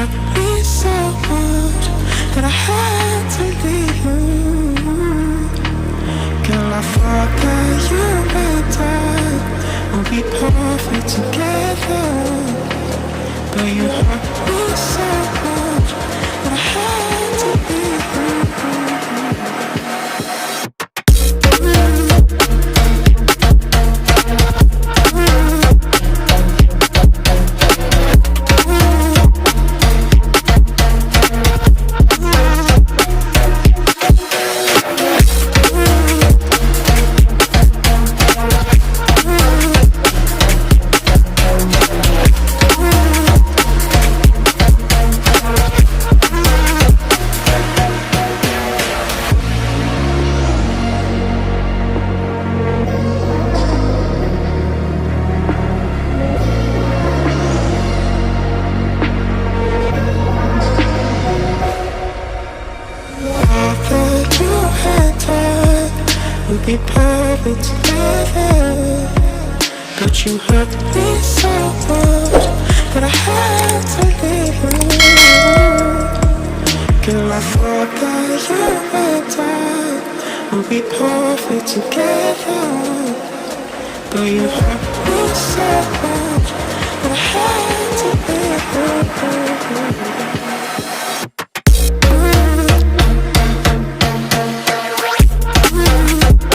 hurt me so much that I had to leave you. Girl, I thought that you and I would be perfect together, but you hurt me so much that I had to leave you. We'd be perfect together, but you hurt me so much that I had to leave you. Girl, I thought that you and I would be perfect together, but you hurt me so much that I had to leave you.